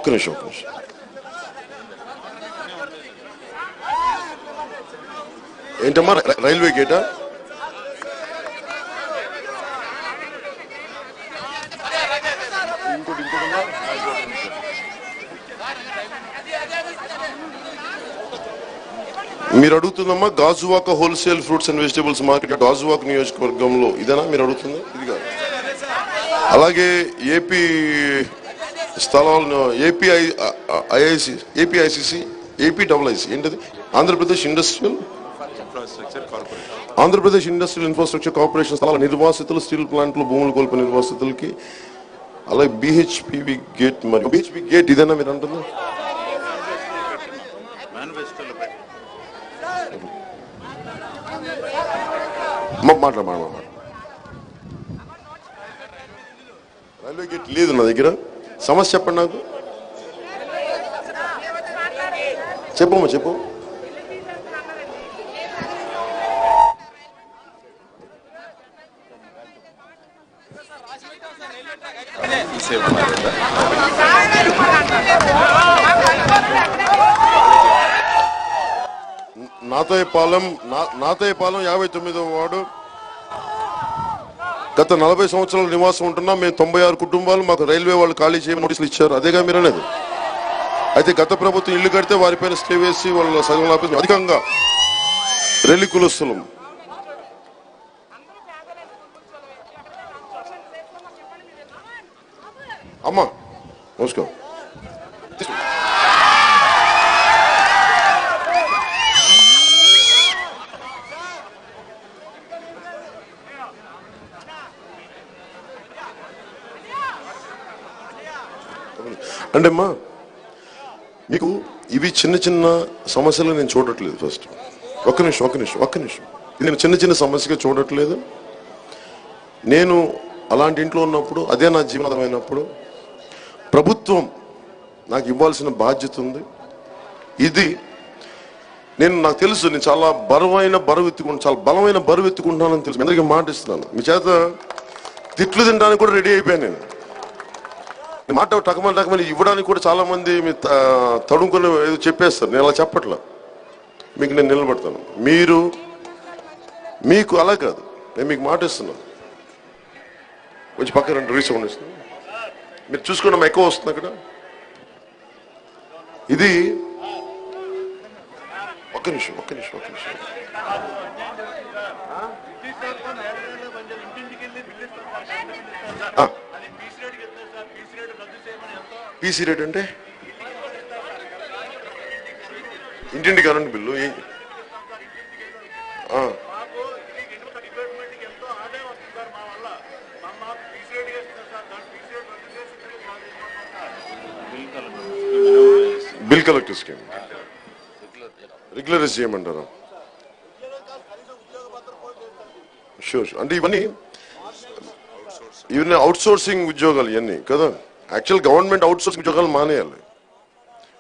ఒక్క నిమిషం ఏంటమ్మా రైల్వే గేటా? మీరు అడుగుతుందమ్మా Gajuwaka wholesale fruits and vegetables market Gajuwaka నియోజకవర్గంలో ఇదేనా మీరు అడుగుతుంది? ఇది కాదు. అలాగే ఏపీ స్థలాలను ఏపీఐసిసి ఏపీఐసి ఏంటది? ఆంధ్రప్రదేశ్ ఇండస్ట్రియల్ ఇన్ఫ్రాస్ట్రక్చర్ కార్పొరేషన్ స్థలాల నిర్వాసితులు, స్టీల్ ప్లాంట్లు భూములు కోల్పోయిన నిర్వాసితులకి, అలాగే బిహెచ్పివి గేట్ మరియు బిహెచ్పి గేట్ ఇదేనా మీరు అంటుంది? మాట్లాడ రైల్వే గేట్ లేదు నా దగ్గర. సమస్య చెప్పండి నాకు. చెప్పమ్మా చెప్పు. నాతయ్యపాలెం 59వ వార్డు. గత 40 సంవత్సరాల నివాసం ఉంటున్నాం మేము. 96 కుటుంబాలు మాకు రైల్వే వాళ్ళు ఖాళీ చేయమని నోటీసులు ఇచ్చారు. అదేగా మీరు అనేది. అయితే గత ప్రభుత్వం ఇల్లు కడితే వారిపైన స్టే వేసి వాళ్ళ సగం ఆపేసి అధికంగా రెల్లి కులస్తులం. అమ్మా నమస్కారం. అంటే అమ్మా మీకు ఇవి చిన్న చిన్న సమస్యలు నేను చూడట్లేదు. ఫస్ట్ ఒక్క నిమిషం నేను చిన్న సమస్యగా చూడట్లేదు. నేను అలాంటి ఇంట్లో ఉన్నప్పుడు, అదే నా జీవనమైనప్పుడు ప్రభుత్వం నాకు ఇవ్వాల్సిన బాధ్యత ఉంది. ఇది నాకు తెలుసు. నేను చాలా చాలా బలమైన బరువు ఎత్తుకుంటున్నానని తెలుసు. అందరికీ మాట ఇస్తున్నాను. మీ చేత తిట్లు తినడానికి కూడా రెడీ అయిపోయాను. నేను మాట టకమని ఇవ్వడానికి కూడా చాలా మంది తడుముకొని ఏదో చెప్పేస్తారు. నేను అలా చెప్పట్లా. మీకు నేను నిలబడతాను. మీకు అలా కాదు. నేను మీకు మాట ఇస్తున్నాను. కొంచెం పక్కన 2 రీసౌండ్ ఇస్తున్నాను. మీరు చూసుకోండి ఎక్కువ వస్తుంది అక్కడ. ఇది ఒక్క నిమిషం పీసీ రేట్ అంటే ఇంటింటి current bill. Bill collector scheme regularise చేయమంటారా? షూర్. అంటే ఇవన్నీ అవుట్ సోర్సింగ్ ఉద్యోగాలు ఇవన్నీ కదా. యాక్చువల్ గవర్నమెంట్ అవుట్ సోర్సింగ్ ఉద్యోగాలు మానేయాలి.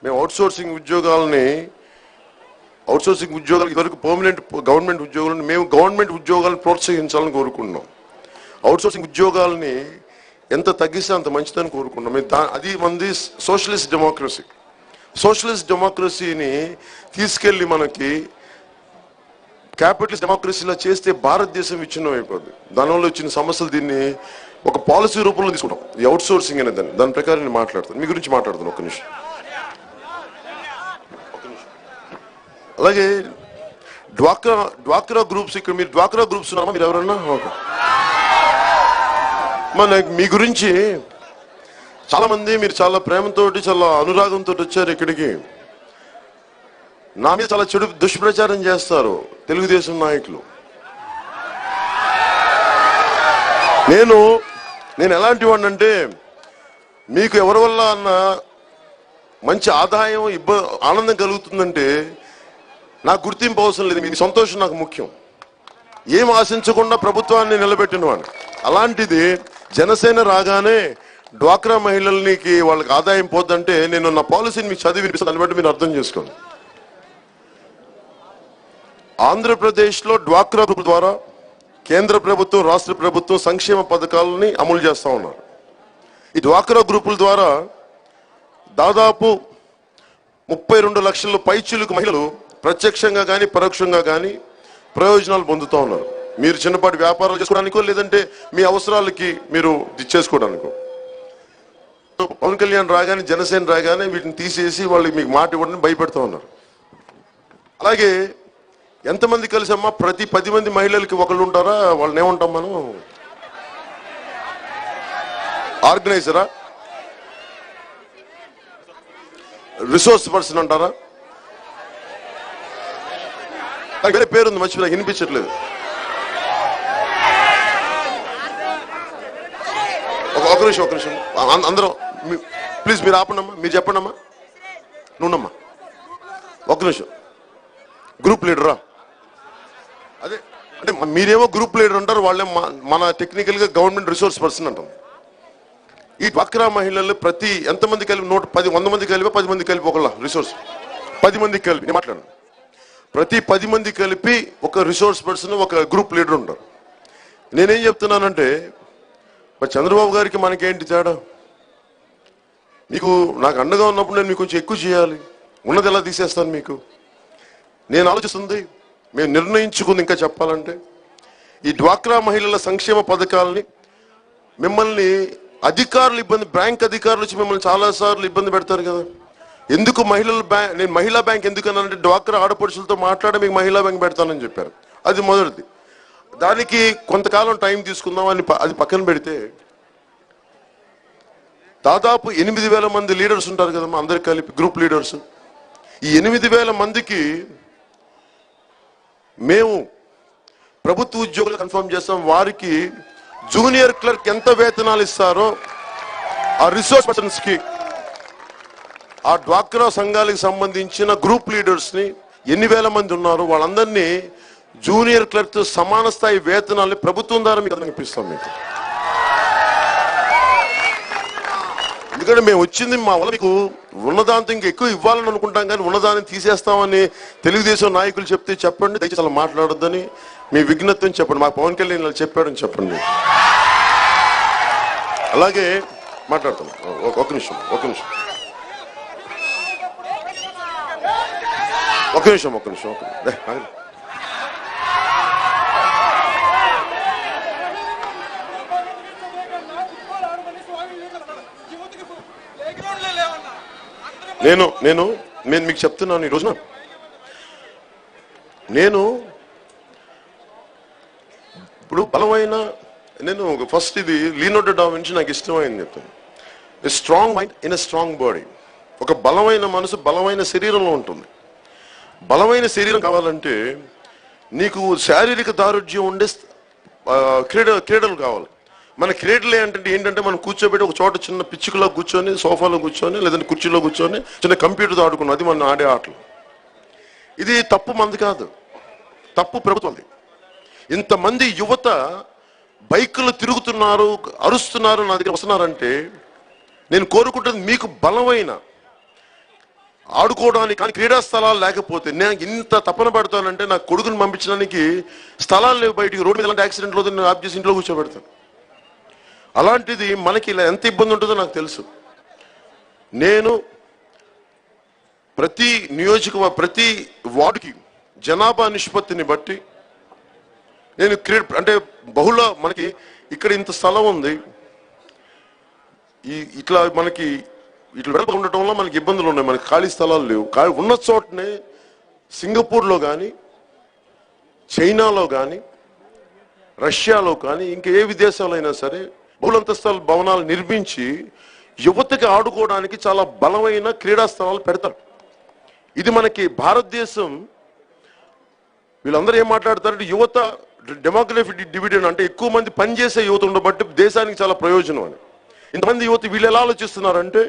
మేము అవుట్ సోర్సింగ్ ఉద్యోగాలు ఇదివరకు పర్మనెంట్ గవర్నమెంట్ ఉద్యోగాలను మేము గవర్నమెంట్ ఉద్యోగాలను ప్రోత్సహించాలని కోరుకుంటున్నాం. అవుట్ సోర్సింగ్ ఉద్యోగాలని ఎంత తగ్గిస్తే అంత మంచిదని కోరుకుంటున్నాం. అది మంది సోషలిస్ట్ డెమోక్రసీని తీసుకెళ్లి మనకి క్యాపిటలిస్ట్ డెమోక్రసీలో చేస్తే భారతదేశం విచ్ఛిన్నం అయిపోద్ది. దానివల్ల వచ్చిన సమస్యలు దీన్ని ఒక పాలసీ రూపంలో తీసుకుంటాం. ఈ అవుట్ సోర్సింగ్ అనే దాని ప్రకారం నేను మాట్లాడతాను. మీ గురించి మాట్లాడతాను. ఒక్క నిమిషం. అలాగే డ్వాక్రా గ్రూప్స్. ఇక్కడ మీరు డ్వాక్రా గ్రూప్స్ ఉన్నామా మీరు ఎవరన్నా? మీ గురించి చాలా మంది మీరు చాలా ప్రేమతోటి చాలా అనురాగంతో వచ్చారు ఇక్కడికి. నా మీద చాలా చెడు దుష్ప్రచారం చేస్తారు తెలుగుదేశం నాయకులు. నేను ఎలాంటి వాడిని అంటే మీకు ఎవరి వల్ల అన్న మంచి ఆదాయం ఆనందం కలుగుతుందంటే నాకు గుర్తింపు అవసరం లేదు. మీకు సంతోషం నాకు ముఖ్యం. ఏం ఆశించకుండా ప్రభుత్వాన్ని నిలబెట్టిన వాడిని. అలాంటిది జనసేన రాగానే డ్వాక్రా మహిళలకి వాళ్ళకి ఆదాయం పోద్దంటే నేను నా పాలసీని మీకు చదివి వినిపిస్తాను. దాన్ని బట్టి మీరు అర్థం చేసుకోండి. ఆంధ్రప్రదేశ్లో డ్వాక్రా గ్రూప్ ద్వారా కేంద్ర ప్రభుత్వం రాష్ట్ర ప్రభుత్వం సంక్షేమ పథకాలని అమలు చేస్తూ ఉన్నారు. ఈ డ్వాక్రా గ్రూపుల ద్వారా దాదాపు 32 లక్షల పైచిలుకు మహిళలు ప్రత్యక్షంగా కానీ పరోక్షంగా కానీ ప్రయోజనాలు పొందుతూ ఉన్నారు. మీరు చిన్నపాటి వ్యాపారాలు చేసుకోవడానికో లేదంటే మీ అవసరాలకి మీరు చేసుకోవడానికో. పవన్ కళ్యాణ్ రాగానే, జనసేన రాగానే వీటిని తీసేసి వాళ్ళకి మీకు మాట ఇవ్వడానికి భయపెడతా ఉన్నారు. అలాగే ఎంతమంది కలిసమ్మా? ప్రతి 10 మంది మహిళలకి ఒకళ్ళు ఉంటారా? వాళ్ళని ఏమంటాం మనం? ఆర్గనైజరా? రిసోర్స్ పర్సన్ అంటారా? వేరే పేరుంది, మర్చిపోయి నాకు వినిపించట్లేదు. ఒక నిమిషం అందరం ప్లీజ్ మీరు ఆపండమ్మా, మీరు చెప్పండమ్మా. నువ్వునమ్మా ఒక నిమిషం. గ్రూప్ లీడరా? అదే అంటే మీరేమో గ్రూప్ లీడర్ అంటారు, వాళ్ళే మన టెక్నికల్ గా గవర్నమెంట్ రిసోర్స్ పర్సన్ అంటాం. ఈ డ్వాక్రా మహిళలు ప్రతి ఎంతమంది కలిపి 100 మంది కలిపి 10 మంది కలిపి ఒకళ్ళ రిసోర్స్ 10 మంది కలిపి నేను మాట్లాడాను. ప్రతి 10 మంది కలిపి ఒక రిసోర్స్ పర్సన్, ఒక గ్రూప్ లీడర్ ఉంటారు. నేనేం చెప్తున్నానంటే మరి చంద్రబాబు గారికి మనకేంటి తేడా? మీకు నాకు అండగా ఉన్నప్పుడు నేను మీకు కొంచెం ఎక్కువ చేయాలి, ఉన్నది ఎలా తీసేస్తాను మీకు? నేను ఆలోచిస్తుంది, మేము నిర్ణయించుకుంది ఇంకా చెప్పాలంటే ఈ డ్వాక్రా మహిళల సంక్షేమ పథకాలని మిమ్మల్ని అధికారులు ఇబ్బంది, బ్యాంక్ అధికారులు వచ్చి మిమ్మల్ని చాలాసార్లు ఇబ్బంది పెడతారు కదా. ఎందుకు మహిళల బ్యాంక్, నేను మహిళా బ్యాంక్ ఎందుకు అన్నానంటే డ్వాక్రా ఆడపడుచులతో మాట్లాడి మీకు మహిళా బ్యాంక్ పెడతానని చెప్పారు. అది మొదటిది. దానికి కొంతకాలం టైం తీసుకుందాం అని అది పక్కన పెడితే దాదాపు 8,000 మంది లీడర్స్ ఉంటారు కదమ్మా, అందరికి కలిపి గ్రూప్ లీడర్స్. ఈ 8,000 మందికి మేము ప్రభుత్వ ఉద్యోగులు కన్ఫర్మ్ చేస్తాం. వారికి జూనియర్ క్లర్క్ ఎంత వేతనాలు ఇస్తారో ఆ రిసోర్స్ పర్సన్స్ కి, ఆ డ్వాక్రా సంఘాలకు సంబంధించిన గ్రూప్ లీడర్స్ ని ఎన్ని వేల మంది ఉన్నారు వాళ్ళందరినీ జూనియర్ క్లర్క్ తో సమాన స్థాయి వేతనాన్ని ప్రభుత్వం ద్వారా మీకు ఇప్పిస్తాం. మీకు ఎందుకంటే మేము వచ్చింది మా వల్ల మీకు ఉన్నదాంతో ఇంకా ఎక్కువ ఇవ్వాలని అనుకుంటాం, కానీ ఉన్నదాన్ని తీసేస్తామని తెలుగుదేశం నాయకులు చెప్తే చెప్పండి, దయచేసి అలా మాట్లాడొద్దని మీ విజ్ఞప్తిని చెప్పండి. మా పవన్ కళ్యాణ్ ఇలా చెప్పాడని చెప్పండి. అలాగే మాట్లాడతాం. ఒక నిమిషం నేను మీకు చెప్తున్నాను. ఈ రోజున నేను ఇప్పుడు బలమైన, నేను ఫస్ట్ ఇది లియోనార్డో డా వించి నాకు ఇష్టమైంది చెప్తాను. A strong mind in a strong body. ఒక బలమైన మనసు బలమైన శరీరంలో ఉంటుంది. బలమైన శరీరం కావాలంటే నీకు శారీరక దారుఢ్యం ఉండే క్రీడలు కావాలి. మన క్రీడలు ఏంటంటే మనం కూర్చోబెట్టి ఒక చోట చిన్న పిచ్చుకలో కూర్చొని, సోఫాలో కూర్చొని, లేదంటే కుర్చీలో కూర్చొని చిన్న కంప్యూటర్తో ఆడుకున్నాం. అది మనం ఆడే ఆటలు. ఇది తప్పు మంది కాదు, తప్పు ప్రభుత్వం. ఇంతమంది యువత బైకులు తిరుగుతున్నారు, అరుస్తున్నారు, నా దగ్గర వస్తున్నారంటే నేను కోరుకుంటుంది మీకు బలమైన ఆడుకోవడానికి. కానీ క్రీడా స్థలాలు లేకపోతే నేను ఇంత తపన పడతానంటే నా కొడుకుని పంపించడానికి స్థలాలు లేవు. బయటికి రోడ్డు మీద ఎలాంటి యాక్సిడెంట్ అవుతుంది, నేను ఆప్ చేసి ఇంట్లో కూర్చోబెడతాను. అలాంటిది మనకి ఇలా ఎంత ఇబ్బంది ఉంటుందో నాకు తెలుసు. నేను ప్రతి ప్రతి వార్డుకి జనాభా నిష్పత్తిని బట్టి నేను అంటే మనకి ఇక్కడ ఇంత స్థలం ఉంది, ఇట్లా మనకి ఇట్లా వెడల్పు ఉండటం వల్ల మనకి ఇబ్బందులు ఉన్నాయి. మనకి ఖాళీ స్థలాలు లేవు. ఉన్న చోటనే సింగపూర్లో కానీ, చైనాలో కానీ, రష్యాలో కానీ, ఇంకా ఏ విదేశాల్లో అయినా సరే బహుళంతస్తుల భవనాలు నిర్మించి యువతకి ఆడుకోవడానికి చాలా బలమైన క్రీడా స్థలాలు పెడతారు. ఇది మనకి భారతదేశం. వీళ్ళందరూ ఏం మాట్లాడతారంటే యువత డెమోగ్రఫిక్ డివిడెండ్ అంటే ఎక్కువ మంది పనిచేసే యువత ఉండబట్టి దేశానికి చాలా ప్రయోజనం అని. ఇంతమంది యువత వీళ్ళు ఎలా ఆలోచిస్తున్నారంటే,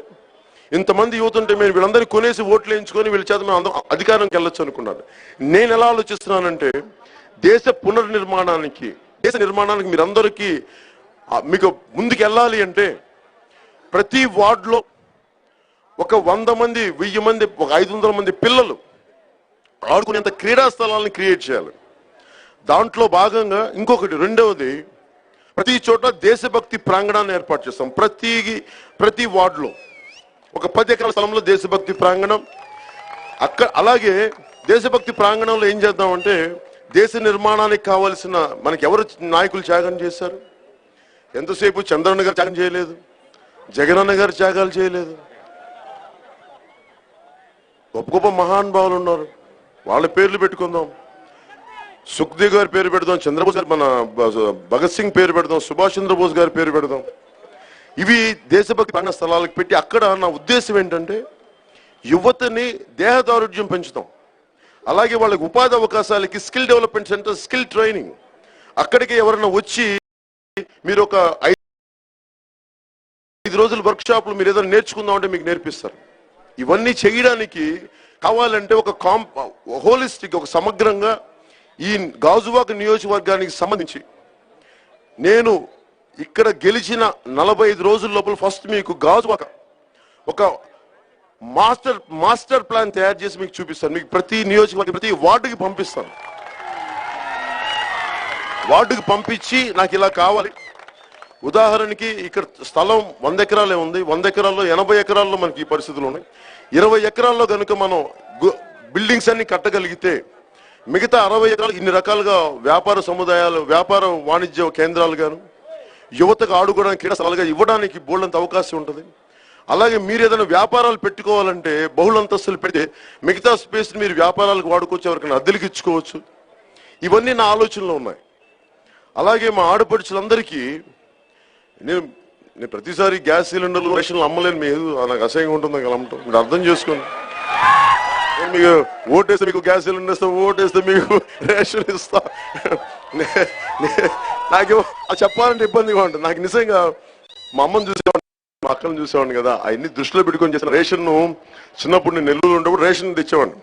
ఇంతమంది యువత ఉంటే మేము వీళ్ళందరినీ కొనేసి ఓట్లు వేయించుకొని వీళ్ళ చేత మేము అధికారంకి వెళ్ళొచ్చు అనుకున్నాను. నేను ఎలా ఆలోచిస్తున్నానంటే దేశ పునర్నిర్మాణానికి, దేశ నిర్మాణానికి మీరందరికీ మీకు ముందుకు వెళ్ళాలి అంటే ప్రతి వార్డులో ఒక 100 మంది, 1000 మంది, ఒక 500 మంది పిల్లలు ఆడుకునేంత క్రీడా స్థలాలను క్రియేట్ చేయాలి. దాంట్లో భాగంగా ఇంకొకటి, రెండవది, ప్రతి చోట దేశభక్తి ప్రాంగణాన్ని ఏర్పాటు చేస్తాం. ప్రతి వార్డులో ఒక 10 ఎకరాల స్థలంలో దేశభక్తి ప్రాంగణం. అక్కడ అలాగే దేశభక్తి ప్రాంగణంలో ఏం చేద్దామంటే దేశ నిర్మాణానికి కావాల్సిన మనకి ఎవరు నాయకులు త్యాగం చేశారు? ఎంతసేపు చంద్రన్న గారు త్యాగం చేయలేదు, జగనన్న గారు త్యాగాలు చేయలేదు. గొప్ప గొప్ప మహానుభావులు ఉన్నారు, వాళ్ళ పేర్లు పెట్టుకుందాం. సుఖ్దేవ్ గారి పేరు పెడదాం, చంద్రబోస్ గారు, మన భగత్ సింగ్ పేరు పెడదాం, సుభాష్ చంద్రబోస్ గారి పేరు పెడదాం. ఇవి దేశభక్తి ప్రాంగణ స్థలాలకు పెట్టి అక్కడ నా ఉద్దేశం ఏంటంటే యువతని దేహదారుఢ్యం పెంచుతాం. అలాగే వాళ్ళకి ఉపాధి అవకాశాలకి skill development centre, skill training. అక్కడికి ఎవరైనా వచ్చి మీరు ఒక 5 రోజుల వర్క్ షాప్లు మీరు ఏదైనా నేర్చుకుందాం అంటే మీకు నేర్పిస్తారు. ఇవన్నీ చేయడానికి కావాలంటే ఒక హోలిస్టిక్, ఒక సమగ్రంగా ఈ గాజువాక నియోజకవర్గానికి సంబంధించి నేను ఇక్కడ గెలిచిన 45 రోజుల లోపల ఫస్ట్ మీకు గాజువాక ఒక మాస్టర్ ప్లాన్ తయారు చేసి మీకు చూపిస్తాను. మీకు ప్రతి నియోజకవర్గం, ప్రతి వార్డుకి పంపిస్తాను. వార్డుకి పంపించి నాకు ఇలా కావాలి. ఉదాహరణకి ఇక్కడ స్థలం 100 ఎకరాలే ఉంది. 100 ఎకరాల్లో 80 ఎకరాల్లో మనకి ఈ పరిస్థితులు ఉన్నాయి. 20 ఎకరాల్లో కనుక మనం బిల్డింగ్స్ అన్ని కట్టగలిగితే మిగతా 60 ఎకరాలు ఇన్ని రకాలుగా వ్యాపార సముదాయాలు, వ్యాపార వాణిజ్య కేంద్రాలు గాను, యువతకు ఆడుకోవడానికి క్రీడా స్థలాలుగా ఇవ్వడానికి బోల్డంత అవకాశం ఉంటుంది. అలాగే మీరు ఏదైనా వ్యాపారాలు పెట్టుకోవాలంటే బహుళంతస్తులు పెడితే మిగతా స్పేస్ మీరు వ్యాపారాలకు వాడుకోవచ్చు, ఎవరికైనా అద్దెలకు ఇచ్చుకోవచ్చు. ఇవన్నీ నా ఆలోచనలో ఉన్నాయి. అలాగే మా ఆడపడుచులందరికీ నేను ప్రతిసారి గ్యాస్ సిలిండర్లు, రేషన్లు అమ్మలేను. మీరు నాకు అసహ్యంగా ఉంటుంది అమ్మటం. మీరు అర్థం చేసుకోండి. మీకు ఓటేస్తే మీకు గ్యాస్ సిలిండర్ ఇస్తా, ఓటేస్తే మీకు రేషన్ ఇస్తా. నాకు చెప్పాలంటే ఇబ్బందిగా ఉంటుంది. నాకు నిజంగా మా అమ్మని చూసేవాడిని, మా అక్కలను చూసేవాడిని కదా, అవన్నీ దృష్టిలో పెట్టుకొని చేసిన రేషన్. చిన్నప్పుడు నేను నెల్లూరు ఉండేప్పుడు రేషన్ తెచ్చేవాడిని.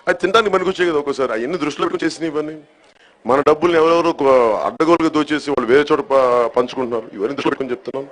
అది తినడానికి పనికొచ్చే కదా ఒక్కోసారి. అవన్నీ దృష్టిలో పెట్టుకొని చేసిన ఇవన్నీ మన డబ్బుల్ని ఎవరెవరు అడ్డగోలుగా దోచేసి వాళ్ళు వేరే చోట పంచుకుంటున్నారు. ఇవన్నీ దృష్టిలో పెట్టుకొని చెప్తున్నాను.